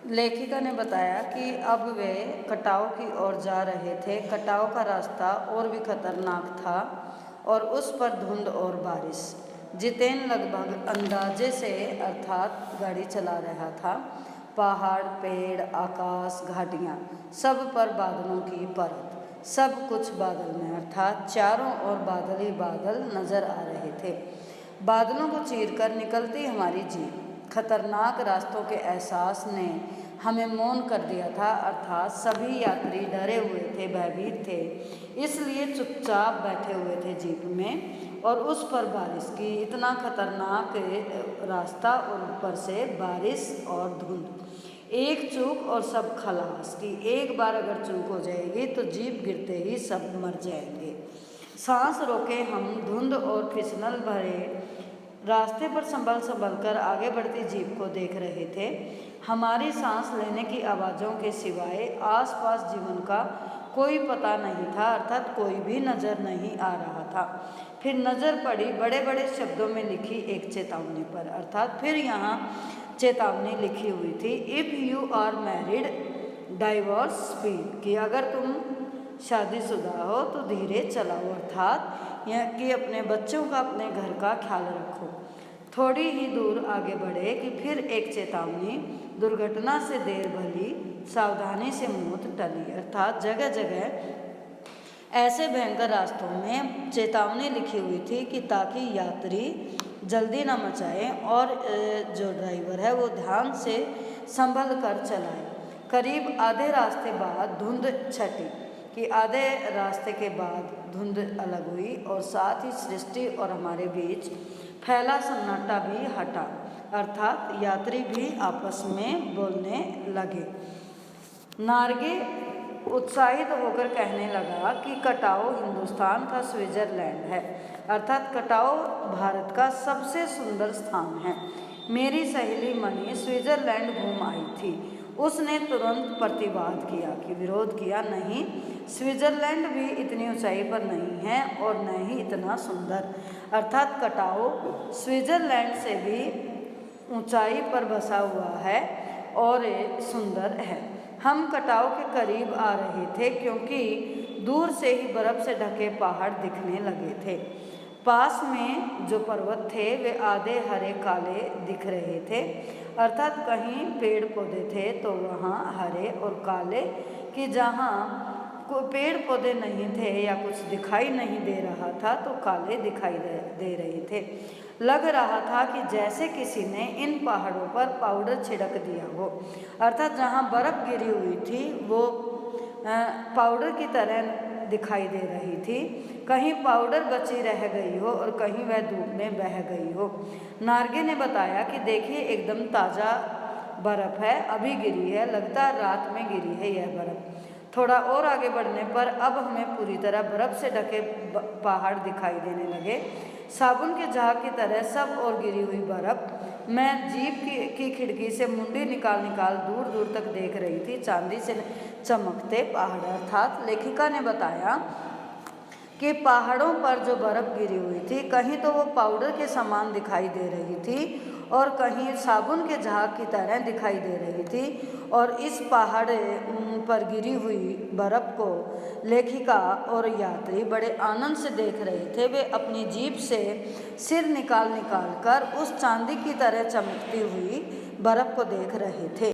लेखिका ने बताया कि अब वे कटाव की ओर जा रहे थे। कटाव का रास्ता और भी खतरनाक था और उस पर धुंध और बारिश। जितेन लगभग अंदाजे से अर्थात गाड़ी चला रहा था। पहाड़, पेड़, आकाश, घाटियाँ, सब पर बादलों की परत। सब कुछ बादल में, अर्थात चारों ओर बादल ही बादल नजर आ रहे थे। बादलों को चीरकर निकलती हमारी जीप। खतरनाक रास्तों के एहसास ने हमें मौन कर दिया था, अर्थात सभी यात्री डरे हुए थे, भयभीत थे, इसलिए चुपचाप बैठे हुए थे जीप में। और उस पर बारिश की, इतना खतरनाक रास्ता और ऊपर से बारिश और धुंध। एक चूक और सब खलास की। एक बार अगर चूक हो जाएगी तो जीप गिरते ही सब मर जाएंगे। सांस रोके हम धुंध और फिसलन भरे रास्ते पर संभल संभल कर आगे बढ़ती जीप को देख रहे थे। हमारी सांस लेने की आवाज़ों के सिवाय आसपास जीवन का कोई पता नहीं था, अर्थात कोई भी नज़र नहीं आ रहा था। फिर नज़र पड़ी बड़े बड़े शब्दों में लिखी एक चेतावनी पर, अर्थात फिर यहाँ चेतावनी लिखी हुई थी, if you are married divorce speed, कि अगर तुम शादीशुदा हो तो धीरे चलाओ, अर्थात यह कि अपने बच्चों का, अपने घर का ख्याल रखो। थोड़ी ही दूर आगे बढ़े कि फिर एक चेतावनी, दुर्घटना से देर भली, सावधानी से मौत टली, अर्थात जगह जगह ऐसे भयंकर रास्तों में चेतावनी लिखी हुई थी कि ताकि यात्री जल्दी न मचाए और जो ड्राइवर है वो ध्यान से संभल कर चलाए। करीब आधे रास्ते बाद धुंध छटी, कि आधे रास्ते के बाद धुंध अलग हुई और साथ ही सृष्टि और हमारे बीच फैला सन्नाटा भी हटा, अर्थात यात्री भी आपस में बोलने लगे। नार्गे उत्साहित होकर कहने लगा कि कटाव हिंदुस्तान का स्विट्ज़रलैंड है, अर्थात कटाव भारत का सबसे सुंदर स्थान है। मेरी सहेली मनी स्विट्ज़रलैंड घूम आई थी। उसने तुरंत प्रतिवाद किया, कि विरोध किया, नहीं, स्विट्ज़रलैंड भी इतनी ऊंचाई पर नहीं है और न ही इतना सुंदर, अर्थात कटाव स्विट्ज़रलैंड से भी ऊंचाई पर बसा हुआ है और सुंदर है। हम कटाव के करीब आ रहे थे क्योंकि दूर से ही बर्फ़ से ढके पहाड़ दिखने लगे थे। पास में जो पर्वत थे वे आधे हरे काले दिख रहे थे, अर्थात कहीं पेड़ पौधे थे तो वहाँ हरे और काले, कि जहाँ कोई पेड़ पौधे नहीं थे या कुछ दिखाई नहीं दे रहा था तो काले दिखाई दे रहे थे। लग रहा था कि जैसे किसी ने इन पहाड़ों पर पाउडर छिड़क दिया हो, अर्थात जहाँ बर्फ़ गिरी हुई थी वो पाउडर की तरह दिखाई दे रही थी। कहीं पाउडर बची रह गई हो और कहीं वह धूप में बह गई हो। नार्गे ने बताया कि देखिए, एकदम ताज़ा बर्फ़ है, अभी गिरी है, लगता है रात में गिरी है यह बर्फ़। थोड़ा और आगे बढ़ने पर अब हमें पूरी तरह बर्फ़ से ढके पहाड़ दिखाई देने लगे, साबुन के झाग की तरह सब और गिरी हुई बर्फ़। मैं जीप की खिड़की से मुंडी निकाल निकाल दूर दूर तक देख रही थी चांदी से चमकते पहाड़, अर्थात लेखिका ने बताया कि पहाड़ों पर जो बर्फ़ गिरी हुई थी कहीं तो वो पाउडर के समान दिखाई दे रही थी और कहीं साबुन के झाग की तरह दिखाई दे रही थी। और इस पहाड़ पर गिरी हुई बर्फ़ को लेखिका और यात्री बड़े आनंद से देख रहे थे। वे अपनी जीप से सिर निकाल निकाल कर उस चांदी की तरह चमकती हुई बर्फ़ को देख रहे थे।